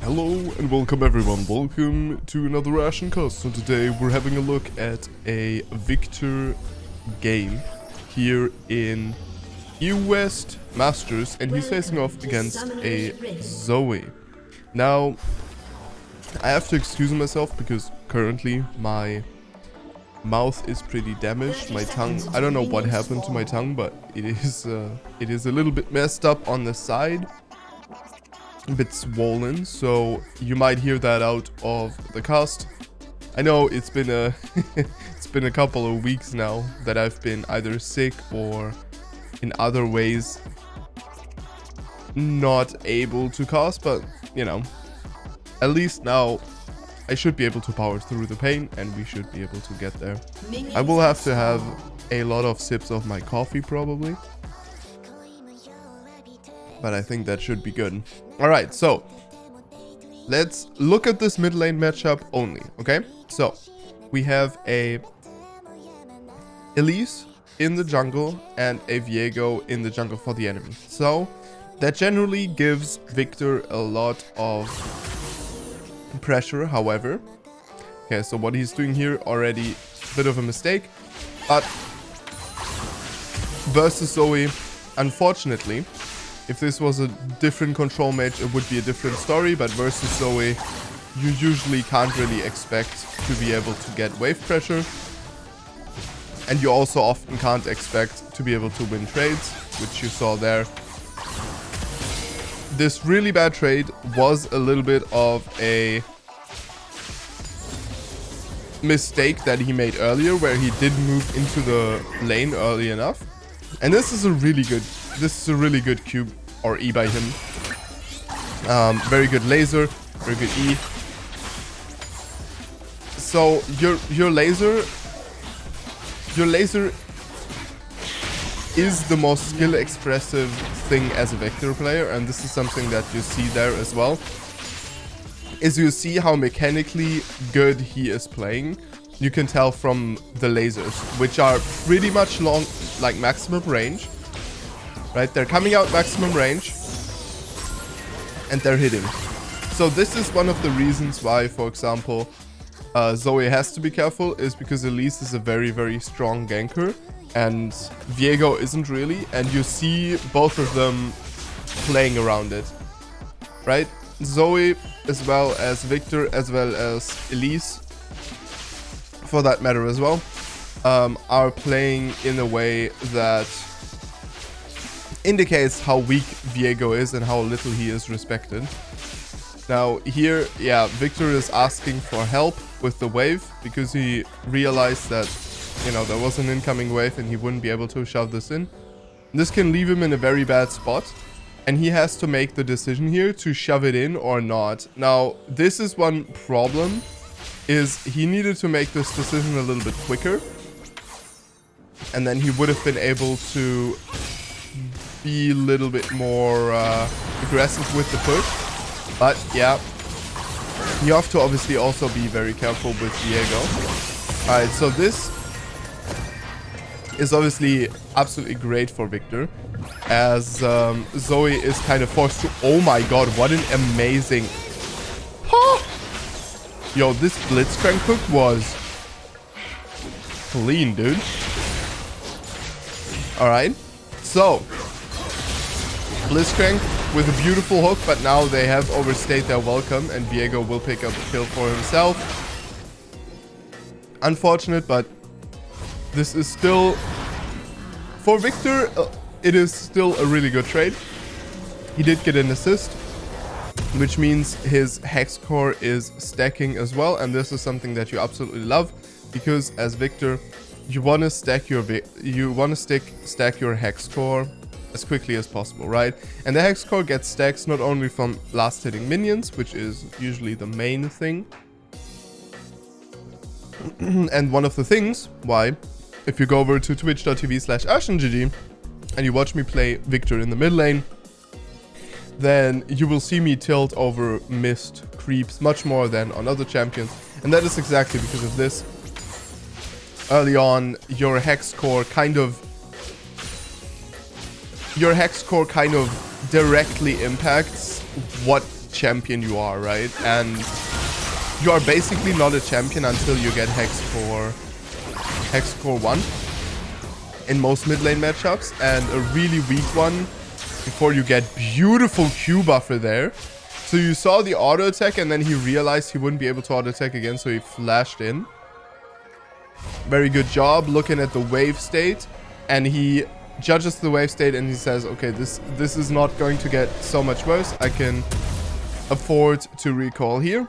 Hello and welcome everyone, welcome to another Russian cast. So today we're having a look at a Viktor game here in EU West Masters, and he's facing off against a Zoe. Now, I have to excuse myself because currently my mouth is pretty damaged. My tongue, I don't know what happened to my tongue, but it is a little bit messed up on the side. A bit swollen, so you might hear that out of the cast. I know it's been a it's been a couple of weeks now that I've been either sick or in other ways not able to cast, but you know, at least now I should be able to power through the pain and we should be able to get there. I will have to have a lot of sips of my coffee probably, but I think that should be good. Alright, so let's look at this mid lane matchup only, okay? So we have a Elise in the jungle and a Viego in the jungle for the enemy. So that generally gives Viktor a lot of pressure, however. Okay, so what he's doing here already a bit of a mistake, but versus Zoe, unfortunately, if this was a different control mage, it would be a different story, but versus Zoe, you usually can't really expect to be able to get wave pressure. And you also often can't expect to be able to win trades, which you saw there. This really bad trade was a little bit of a mistake that he made earlier, where he didn't move into the lane early enough. And this is a really good Q or E by him. Very good laser, very good E. So your laser is the most skill expressive thing as a Viktor player, and this is something that you see there as well. Is you see how mechanically good he is playing. You can tell from the lasers, which are pretty much long, like maximum range. Right, they're coming out maximum range and they're hitting. So this is one of the reasons why, for example, Zoe has to be careful, is because Elise is a very, very strong ganker and Viego isn't really, and you see both of them playing around it. Right? Zoe as well as Viktor as well as Elise, for that matter as well, are playing in a way that indicates how weak Viego is and how little he is respected. Now here, yeah, Viktor is asking for help with the wave because he realized that, you know, there was an incoming wave and he wouldn't be able to shove this in. This can leave him in a very bad spot, and he has to make the decision here to shove it in or not. Now, this is one problem, is he needed to make this decision a little bit quicker, and then he would have been able to be a little bit more aggressive with the push. But yeah, you have to obviously also be very careful with Viego. Alright, so this is obviously absolutely great for Viktor, as Zoe is kind of forced to... Oh my god, what an amazing... Yo, this Blitzcrank hook was clean, dude. Alright, so Blitzcrank with a beautiful hook, but now they have overstayed their welcome and Viego will pick up a kill for himself. Unfortunate, but this is still, for Viktor, it is still a really good trade. He did get an assist, which means his hex core is stacking as well, and this is something that you absolutely love, because as Viktor, you want to stack your hex core as quickly as possible, right? And the hex core gets stacks not only from last hitting minions, which is usually the main thing, and one of the things why, if you go over to twitch.tv/AschenGG and you watch me play Viktor in the mid lane, then you will see me tilt over mist creeps much more than on other champions, and that is exactly because of this. Early on, your hex core kind of directly impacts what champion you are, right? And you are basically not a champion until you get Hex Core 1 in most mid lane matchups, and a really weak one before you get beautiful Q buffer there. So you saw the auto attack, and then he realized he wouldn't be able to auto attack again, so he flashed in. Very good job looking at the wave state, and he judges the wave state and he says, okay, this is not going to get so much worse. I can afford to recall here.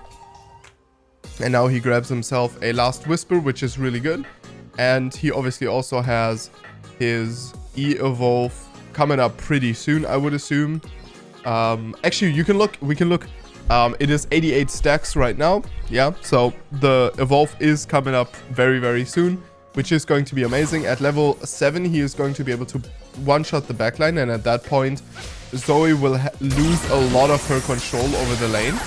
And now he grabs himself a last whisper, which is really good. And he obviously also has his E-evolve coming up pretty soon, I would assume. Actually, we can look. It is 88 stacks right now. Yeah, so the evolve is coming up very, very soon, which is going to be amazing. At level 7, he is going to be able to one-shot the backline, and at that point, Zoe will lose a lot of her control over the lane.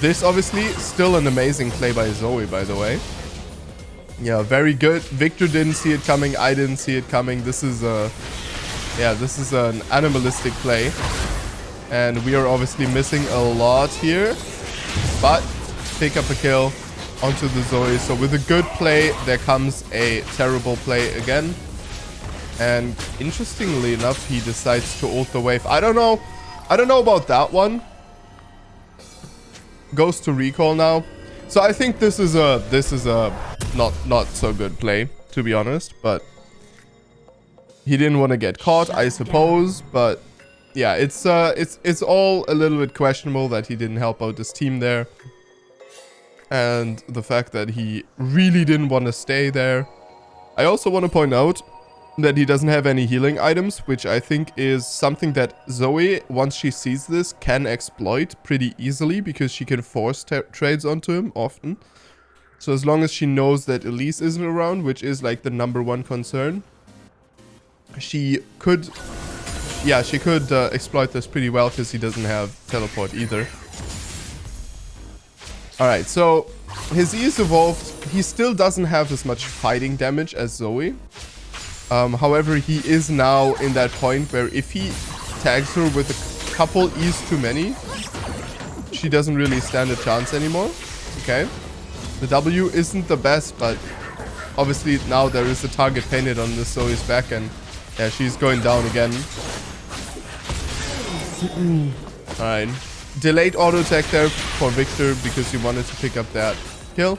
This obviously still an amazing play by Zoe, by the way. Yeah, very good. Viktor didn't see it coming. I didn't see it coming. This is an animalistic play. And we are obviously missing a lot here. But pick up a kill onto the Zoe. So with a good play, there comes a terrible play again. And interestingly enough, he decides to ult the wave. I don't know about that one. Goes to recall now. So I think this is a not so good play, to be honest, but he didn't want to get caught, I suppose. But yeah, it's all a little bit questionable that he didn't help out his team there, and the fact that he really didn't want to stay there. I also want to point out that he doesn't have any healing items, which I think is something that Zoe, once she sees this, can exploit pretty easily, because she can force trades onto him often. So as long as she knows that Elise isn't around, which is like the #1 concern, she could exploit this pretty well, because he doesn't have teleport either. Alright, so his E is evolved. He still doesn't have as much fighting damage as Zoe. However, he is now in that point where if he tags her with a couple E's too many, she doesn't really stand a chance anymore. Okay. The W isn't the best, but obviously now there is a target painted on the Zoe's back, and yeah, she's going down again. Alright. Delayed auto attack there for Viktor because he wanted to pick up that kill.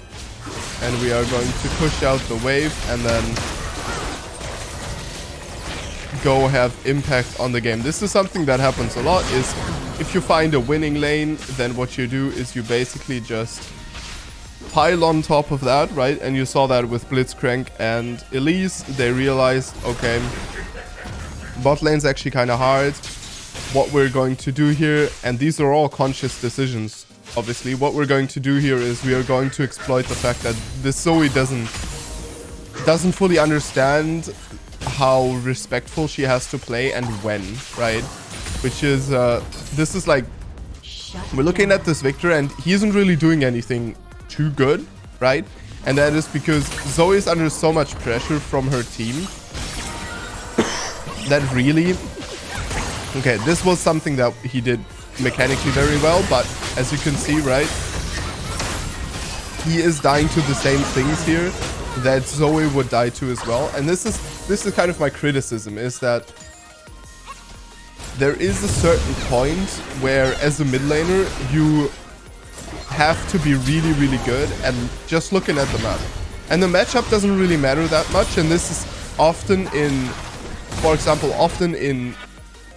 And we are going to push out the wave and then go have impact on the game. This is something that happens a lot, is if you find a winning lane, then what you do is you basically just pile on top of that, right? And you saw that with Blitzcrank and Elise. They realized, okay, bot lane's actually kind of hard. What we're going to do here, and these are all conscious decisions, obviously, what we're going to do here is we are going to exploit the fact that this Zoe doesn't fully understand how respectful she has to play and when, right? Which is, this is like, we're looking at this Viktor and he isn't really doing anything too good, right? And that is because Zoe is under so much pressure from her team that really, okay, this was something that he did mechanically very well, but as you can see, right, he is dying to the same things here that Zoe would die to as well. And this is kind of my criticism, is that there is a certain point where as a mid laner you have to be really, really good and just looking at the map. And the matchup doesn't really matter that much, and this is often in, for example, often in,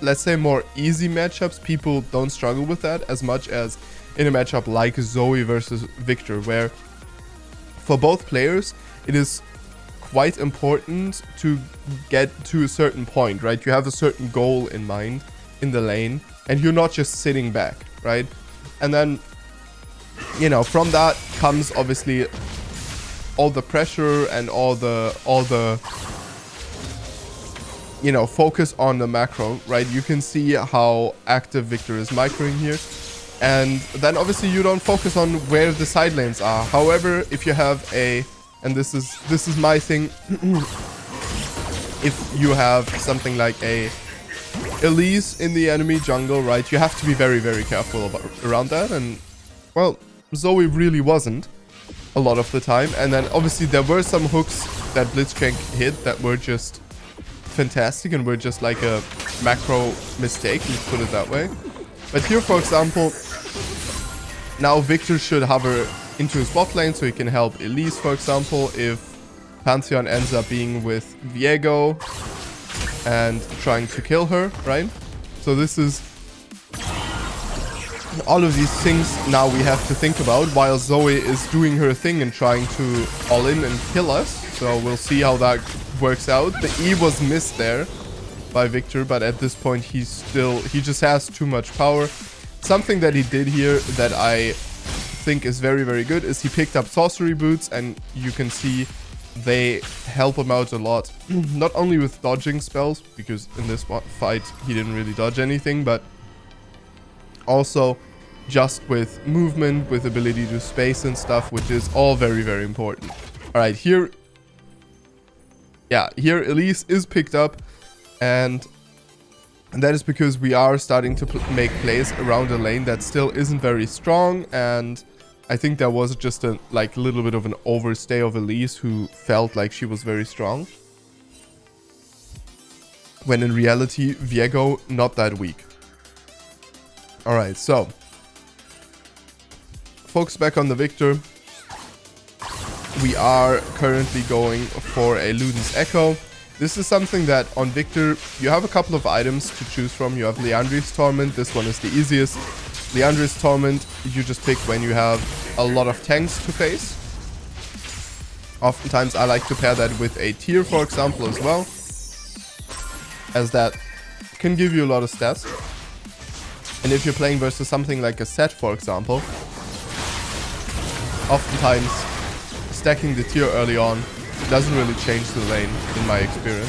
let's say, more easy matchups, people don't struggle with that as much as in a matchup like Zoe versus Viktor, where for both players it is quite important to get to a certain point, right? You have a certain goal in mind in the lane and you're not just sitting back, right? And then, you know, from that comes obviously all the pressure and all the you know, focus on the macro, right? You can see how active Viktor is microing here. And then obviously you don't focus on where the side lanes are. However, if you have a, and this is my thing, if you have something like a Elise in the enemy jungle, right? You have to be very, very careful around that. And, well, Zoe really wasn't a lot of the time. And then, obviously, there were some hooks that Blitzcrank hit that were just fantastic and were just like a macro mistake, let's put it that way. But here, for example, now Viktor should hover into his bot lane so he can help Elise, for example, if Pantheon ends up being with Viego and trying to kill her, right? So this is all of these things now we have to think about while Zoe is doing her thing and trying to all in and kill us. So we'll see how that works out. The E was missed there by Viktor, but at this point he just has too much power. Something that he did here that I think is very, very good is he picked up sorcery boots, and you can see they help him out a lot. Not only with dodging spells, because in this fight he didn't really dodge anything, but also just with movement, with ability to space and stuff, which is all very, very important. All right, here Elise is picked up, and that is because we are starting to make plays around a lane that still isn't very strong, and I think there was just a little bit of an overstay of Elise, who felt like she was very strong, when in reality Viego not that weak. All right, so focus back on the Viktor. We are currently going for a Luden's Echo. This is something that on Viktor, you have a couple of items to choose from. You have Liandry's Torment. This one is the easiest. Liandry's Torment, you just pick when you have a lot of tanks to face. Oftentimes, I like to pair that with a Tear, for example, as well, as that can give you a lot of stats. And if you're playing versus something like a Set, for example, oftentimes stacking the Tear early on doesn't really change the lane, in my experience.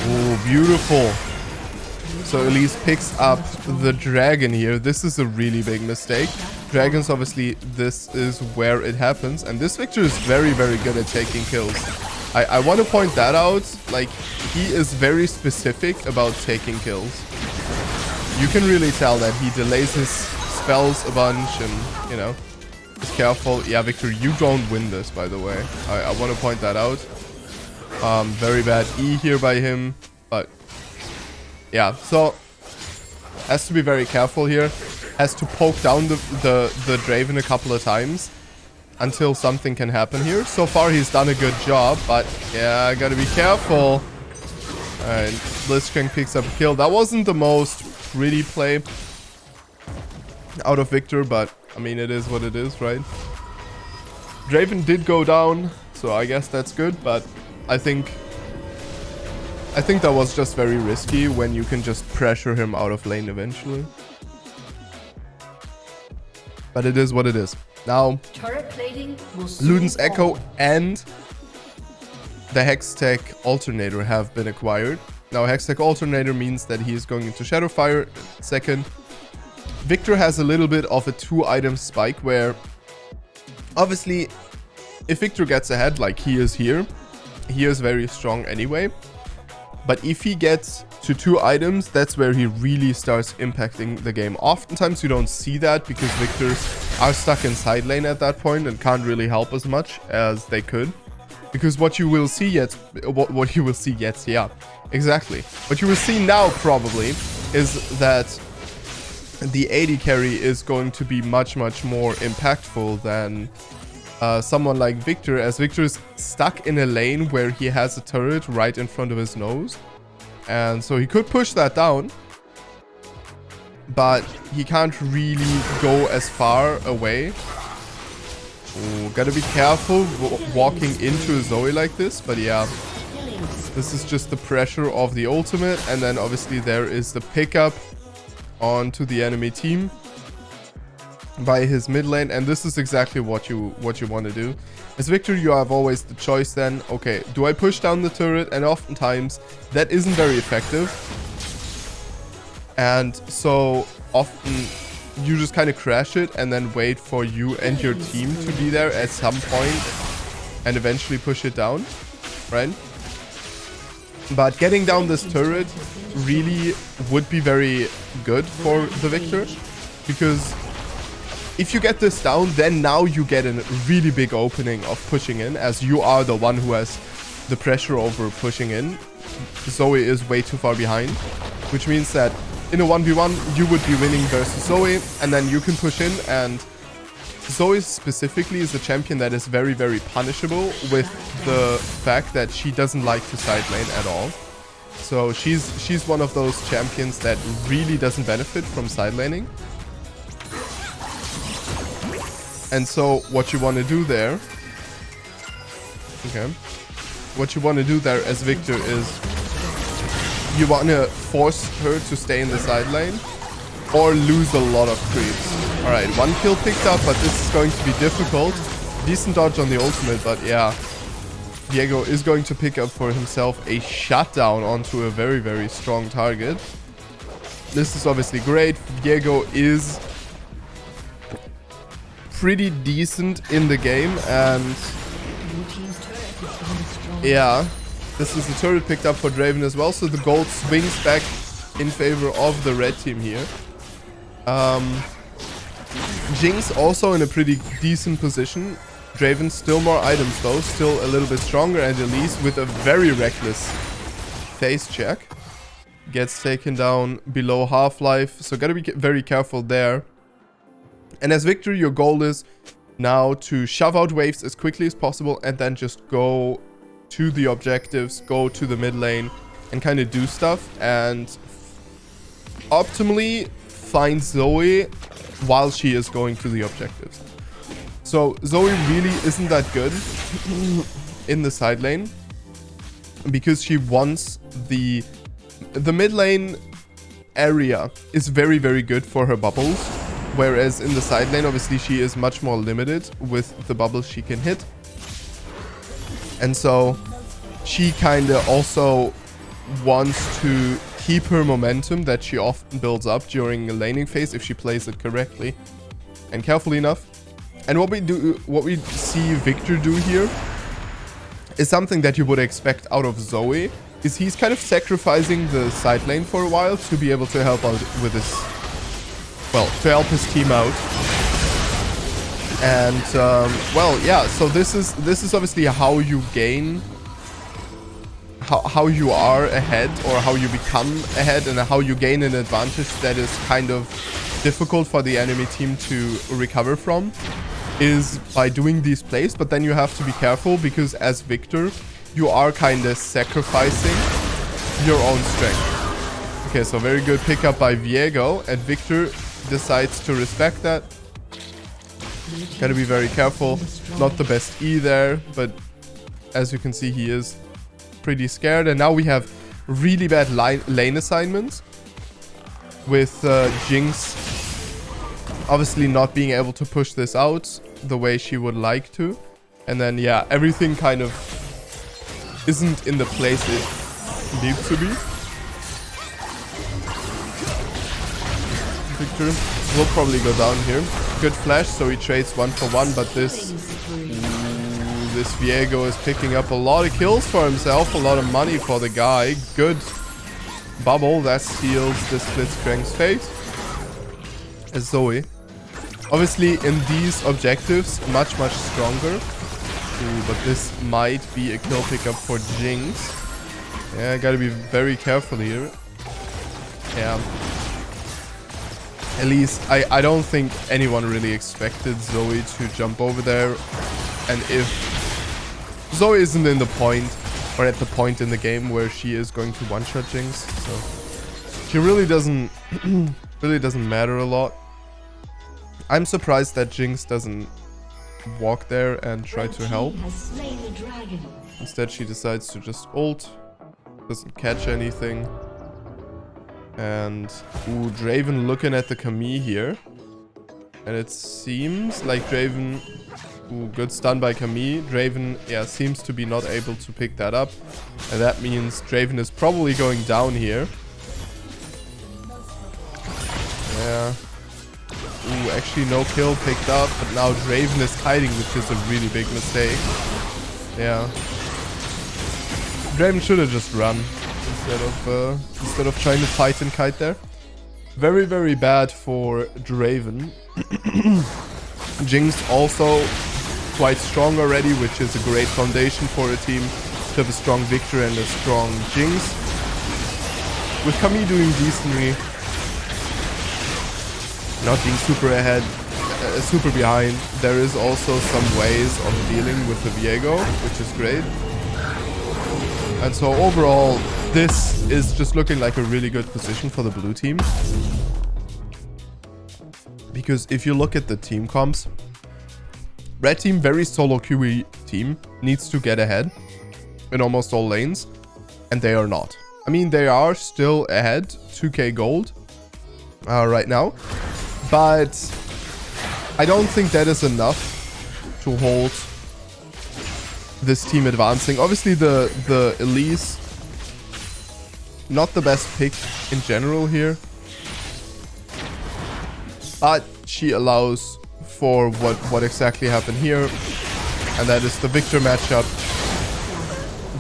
Oh, beautiful. So Elise picks up the dragon here. This is a really big mistake. Dragons, obviously, this is where it happens. And this Viktor is very, very good at taking kills. I want to point that out. Like, he is very specific about taking kills. You can really tell that he delays his spells a bunch and, you know, is careful. Yeah, Viktor, you don't win this, by the way. I want to point that out. Very bad E here by him, but yeah, so has to be very careful here. Has to poke down the Draven a couple of times until something can happen here. So far, he's done a good job, but yeah, I gotta be careful. Alright, Blitzcrank picks up a kill. That wasn't the most pretty play out of Viktor, but I mean, it is what it is, right? Draven did go down, so I guess that's good, but I think that was just very risky when you can just pressure him out of lane eventually. But it is what it is. Now, Luden's Echo and the Hextech Alternator have been acquired. Now, Hextech Alternator means that he is going into Shadowfire second. Viktor has a little bit of a 2-item spike where, obviously, if Viktor gets ahead like he is here, he is very strong anyway. But if he gets to 2 items, that's where he really starts impacting the game. Oftentimes you don't see that because Viktors are stuck in side lane at that point and can't really help as much as they could. Because what you will see yeah, exactly. What you will see now probably is that the AD carry is going to be much, much more impactful than someone like Viktor, as Viktor is stuck in a lane where he has a turret right in front of his nose. And so he could push that down, but he can't really go as far away. Ooh, gotta be careful walking into a Zoe like this, but yeah. This is just the pressure of the ultimate, and then obviously there is the pickup onto the enemy team by his mid lane, and this is exactly what you want to do. As Viktor, you have always the choice then, okay, do I push down the turret? And oftentimes that isn't very effective, and so often you just kind of crash it and then wait for you and your team to be there at some point and eventually push it down, right? But getting down this turret really would be very good for the Viktor. Because if you get this down, then now you get a really big opening of pushing in, as you are the one who has the pressure over pushing in. Zoe is way too far behind, which means that in a 1v1 you would be winning versus Zoe, and then you can push in. And Zoe specifically is a champion that is very, very punishable with the fact that she doesn't like to side lane at all. So she's one of those champions that really doesn't benefit from side laning. And so what you want to do there, what you want to do there as Viktor is you want to force her to stay in the side lane or lose a lot of creeps. All right, 1 kill picked up, but this is going to be difficult. Decent dodge on the ultimate, but yeah, Viego is going to pick up for himself a shutdown onto a very, very strong target. This is obviously great. Viego is pretty decent in the game, and yeah, this is the turret picked up for Draven as well, so the gold swings back in favor of the red team here. Jinx also in a pretty decent position. Draven still more items though, still a little bit stronger, and Elise with a very reckless face check gets taken down below half-life, so gotta be very careful there. And as Viktor, your goal is now to shove out waves as quickly as possible and then just go to the objectives, go to the mid lane and kind of do stuff, and optimally find Zoe while she is going to the objectives. So Zoe really isn't that good in the side lane because she wants the mid lane area is very, very good for her bubbles. Whereas in the side lane, obviously, she is much more limited with the bubbles she can hit. And so she kind of also wants to keep her momentum that she often builds up during a laning phase if she plays it correctly and carefully enough. And what we see Viktor do here is something that you would expect out of Zoe, is he's kind of sacrificing the side lane for a while to be able to help out with his... well, to help his team out. And well, yeah, so this is obviously how you gain, how you are ahead, or how you become ahead, and how you gain an advantage that is kind of difficult for the enemy team to recover from, is by doing these plays. But then you have to be careful, because as Viktor, you are kind of sacrificing your own strength. Okay, so very good pickup by Viego, and Viktor decides to respect that. Gotta be very careful. Not the best E there, but as you can see, he is pretty scared. And now we have really bad lane assignments with Jinx obviously not being able to push this out the way she would like to. And then, yeah, everything kind of isn't in the place it needs to be. Viktor will probably go down here. Good flash, so he trades 1-for-1, but this Viego is picking up a lot of kills for himself, a lot of money for the guy. Good bubble that seals the Blitzcrank's fate. As Zoe, obviously in these objectives, much stronger. Ooh, but this might be a kill pickup for Jinx. Yeah, gotta be very careful here. Yeah. At least, I don't think anyone really expected Zoe to jump over there. And if Zoe isn't in the point, or at the point in the game where she is going to one-shot Jinx, so she really doesn't matter a lot. I'm surprised that Jinx doesn't walk there and try to help. Instead, she decides to just ult, doesn't catch anything. And ooh, Draven looking at the Camille here. And it seems like Draven... Ooh, good stun by Camille. Draven, yeah, seems to be not able to pick that up. And that means Draven is probably going down here. Yeah. Ooh, actually no kill picked up. But now Draven is hiding, which is a really big mistake. Yeah. Draven should have just run. instead of trying to fight and kite there. Very, very bad for Draven. Jinx also quite strong already, which is a great foundation for a team to have a strong Viktor and a strong Jinx. With Camille doing decently, not being super ahead, super behind, there is also some ways of dealing with the Viego, which is great. And so overall, this is just looking like a really good position for the blue team. Because if you look at the team comps, red team, very solo QE team, needs to get ahead in almost all lanes, and they are not. I mean, they are still ahead, 2k gold right now, but I don't think that is enough to hold this team advancing. Obviously, the Elise, not the best pick in general here, but she allows for what exactly happened here, and that is the Viktor matchup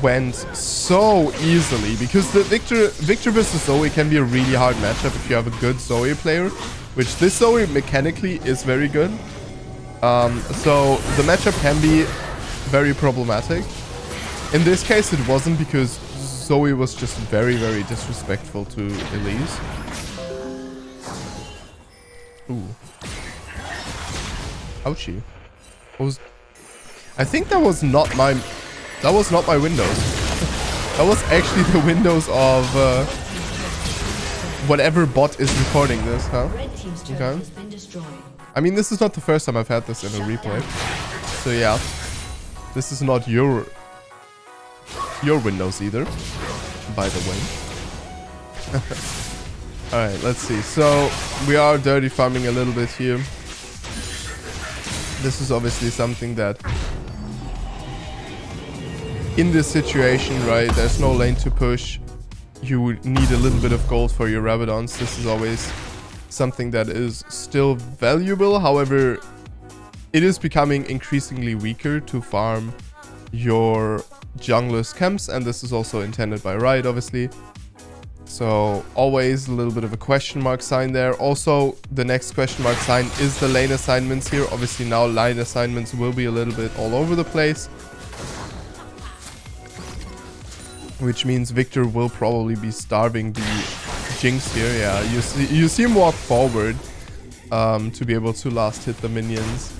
went so easily, because the Viktor versus Zoe can be a really hard matchup if you have a good Zoe player, which this Zoe mechanically is very good. So the matchup can be very problematic. In this case, it wasn't, because Zoe was just very, very disrespectful to Elise. Ooh. Ouchie. I think that was not my windows. That was actually the windows of whatever bot is recording this, huh? Okay. I mean, this is not the first time I've had this in a replay. So yeah. This is not your windows either, by the way. Alright, let's see. So we are dirty farming a little bit here. This is obviously something that in this situation, right, there's no lane to push. You need a little bit of gold for your Rabadons. This is always something that is still valuable. However, it is becoming increasingly weaker to farm your jungler's camps, and this is also intended by Riot, obviously. So always a little bit of a question mark sign there. Also, the next question mark sign is the lane assignments here. Obviously now lane assignments will be a little bit all over the place, which means Viktor will probably be starving the Jinx here. Yeah, you see him walk forward to be able to last hit the minions.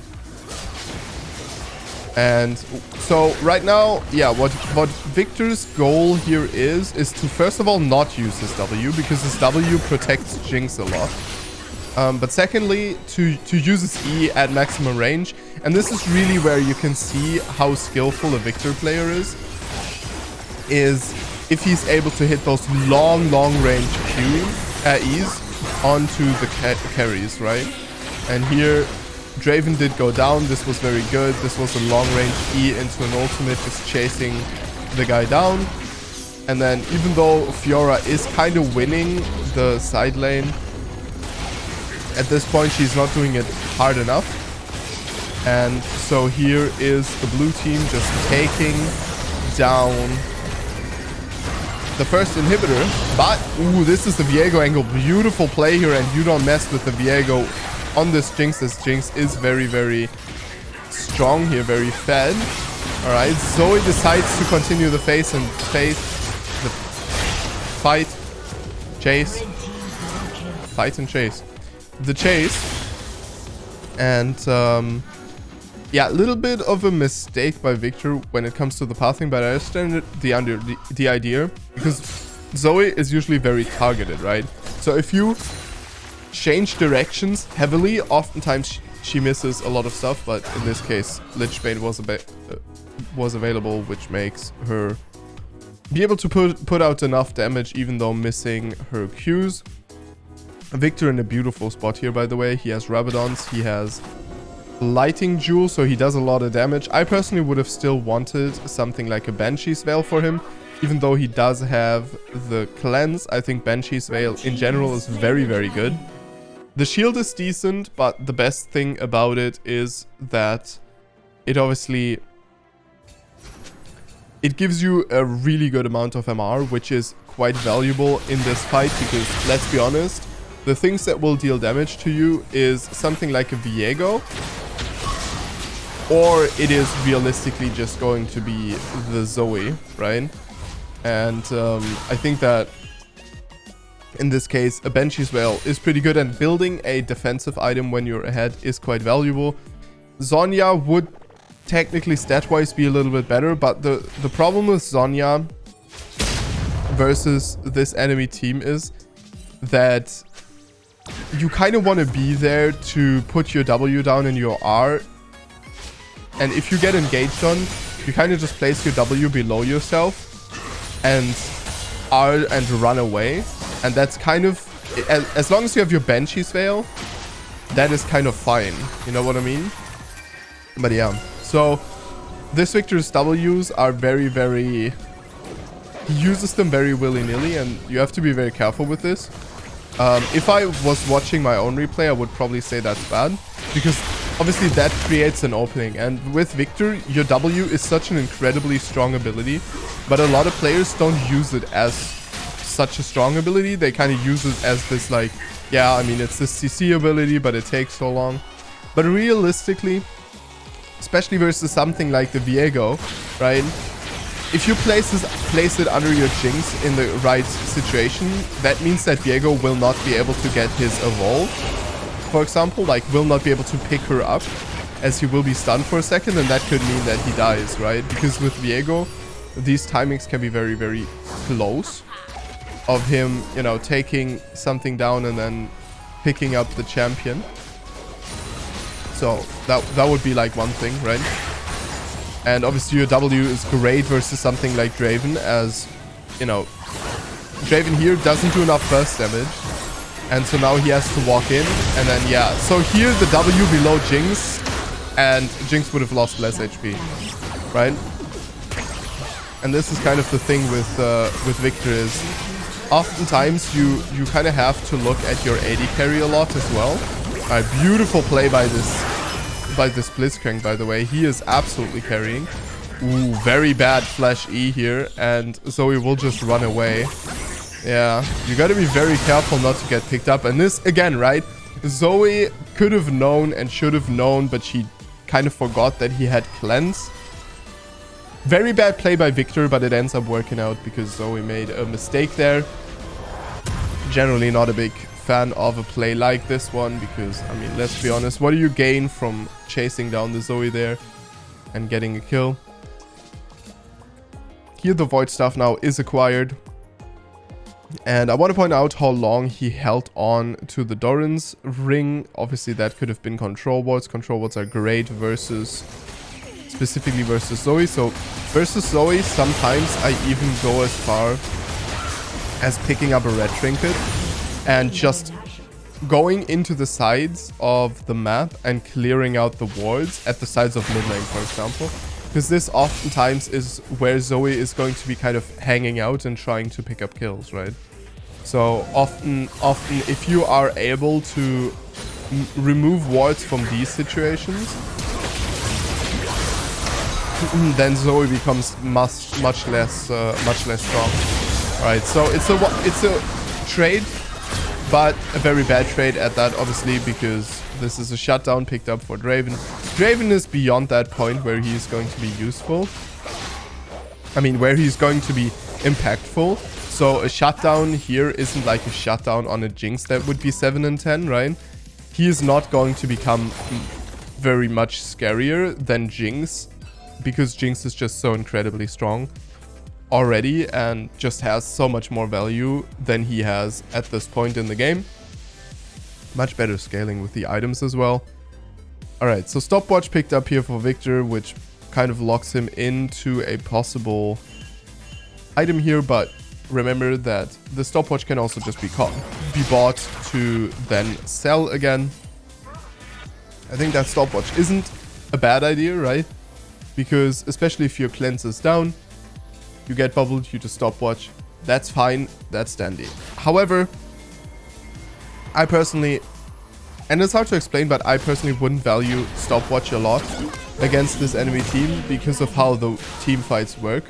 And so right now, yeah, what Viktor's goal here is to first of all not use his W, because his W protects Jinx a lot. But secondly, to use his E at maximum range. And this is really where you can see how skillful a Viktor player is if he's able to hit those long range E's onto the carries, right? And here Draven did go down. This was very good. This was a long range E into an ultimate, just chasing the guy down. And then even though Fiora is kind of winning the side lane, at this point she's not doing it hard enough. And so here is the blue team just taking down the first inhibitor. But ooh, this is the Viego angle. Beautiful play here, and you don't mess with the Viego on this Jinx. This Jinx is very, very strong here, very fed. Alright, Zoe decides to continue the fight, chase. Fight and chase. The chase. And yeah, a little bit of a mistake by Viktor when it comes to the pathing, but I understand the idea, because Zoe is usually very targeted, right? So if you change directions heavily, oftentimes she misses a lot of stuff, but in this case Lich Bane was available, which makes her be able to put out enough damage even though missing her Qs. Viktor in a beautiful spot here, by the way. He has Rabadons, he has Lighting Jewel, so he does a lot of damage. I personally would have still wanted something like a Banshee's Veil for him, even though he does have the cleanse. I think Banshee's Veil in general is very, very good. The shield is decent, but the best thing about it is that it obviously, it gives you a really good amount of MR, which is quite valuable in this fight because, let's be honest, the things that will deal damage to you is something like a Viego, or it is realistically just going to be the Zoe, right? And I think that in this case, a Banshee's Veil is pretty good, and building a defensive item when you're ahead is quite valuable. Zhonya would technically stat-wise be a little bit better, but the problem with Zhonya versus this enemy team is that you kind of want to be there to put your W down and your R, and if you get engaged on, you kind of just place your W below yourself and R and run away. And that's kind of, as long as you have your Banshee's Veil, that is kind of fine. You know what I mean? But yeah, so this Viktor's W's are very, very, he uses them very willy-nilly, and you have to be very careful with this. If I was watching my own replay, I would probably say that's bad, because obviously that creates an opening. And with Viktor, your W is such an incredibly strong ability, but a lot of players don't use it as such a strong ability. They kind of use it as this, like, yeah, I mean, it's this CC ability, but it takes so long. But realistically, especially versus something like the Viego, right? If you place it under your Jinx in the right situation, that means that Viego will not be able to get his evolve, for example, like will not be able to pick her up, as he will be stunned for a second, and that could mean that he dies, right? Because with Viego, these timings can be very, very close of him, you know, taking something down and then picking up the champion. So that would be like one thing, right? And obviously your W is great versus something like Draven, as, you know, Draven here doesn't do enough burst damage. And so now he has to walk in, and then, yeah. So here the W below Jinx, and Jinx would have lost less HP, right? And this is kind of the thing with Viktor is, oftentimes you kind of have to look at your AD carry a lot as well. A beautiful play by this Blitzcrank, by the way. He is absolutely carrying. Ooh, very bad flash E here, and Zoe will just run away. Yeah, you got to be very careful not to get picked up. And this, again, right? Zoe could have known and should have known, but she kind of forgot that he had cleanse. Very bad play by Viktor, but it ends up working out because Zoe made a mistake there. Generally not a big fan of a play like this one because, I mean, let's be honest, what do you gain from chasing down the Zoe there and getting a kill? Here the Void Staff now is acquired. And I want to point out how long he held on to the Doran's ring. Obviously that could have been control wards. Control wards are great versus, specifically versus Zoe. So versus Zoe, sometimes I even go as far as picking up a red trinket and just going into the sides of the map and clearing out the wards at the sides of mid lane, for example. Because this oftentimes is where Zoe is going to be kind of hanging out and trying to pick up kills, right? So often if you are able to remove wards from these situations, then Zoe becomes much less strong. Right, so it's a trade, but a very bad trade at that, obviously, because this is a shutdown picked up for Draven. Draven is beyond that point where he's going to be useful. I mean, where he's going to be impactful. So a shutdown here isn't like a shutdown on a Jinx that would be 7 and 10, right? He is not going to become very much scarier than Jinx, because Jinx is just so incredibly strong already and just has so much more value than he has at this point in the game. Much better scaling with the items as well. Alright, so stopwatch picked up here for Viktor, which kind of locks him into a possible item here, but remember that the stopwatch can also just be bought to then sell again. I think that stopwatch isn't a bad idea, right? Because especially if your cleanse is down, you get bubbled, you just stopwatch. That's fine, that's dandy. However, I personally, and it's hard to explain, but I personally wouldn't value stopwatch a lot against this enemy team because of how the team fights work.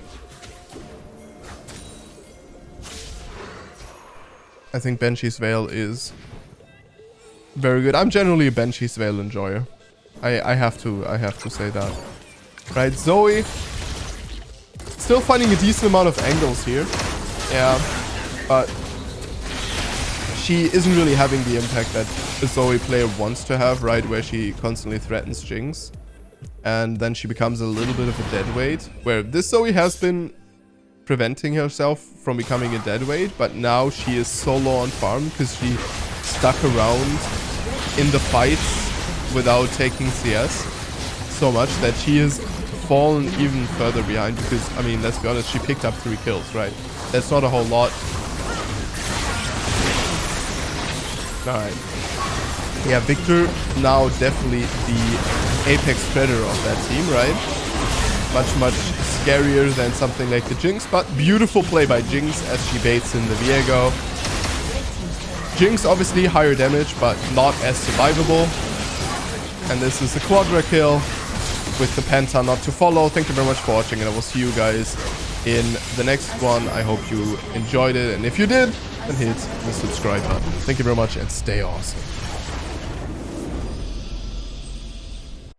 I think Banshee's Veil is very good. I'm generally a Banshee's Veil enjoyer. I have to say that. Right, Zoe. Still finding a decent amount of angles here. Yeah, but she isn't really having the impact that a Zoe player wants to have, right? Where she constantly threatens Jinx. And then she becomes a little bit of a deadweight. Where this Zoe has been preventing herself from becoming a deadweight, but now she is so low on farm because she stuck around in the fights without taking CS so much that she has fallen even further behind because, I mean, let's be honest, she picked up 3 kills, right? That's not a whole lot. Alright. Yeah, Viktor now definitely the apex predator of that team, right? Much scarier than something like the Jinx, but beautiful play by Jinx as she baits in the Viego. Jinx obviously higher damage, but not as survivable. And this is a quadra kill with the Penta not to follow. Thank you very much for watching, and I will see you guys in the next one. I hope you enjoyed it, and if you did, then hit the subscribe button. Thank you very much, and stay awesome.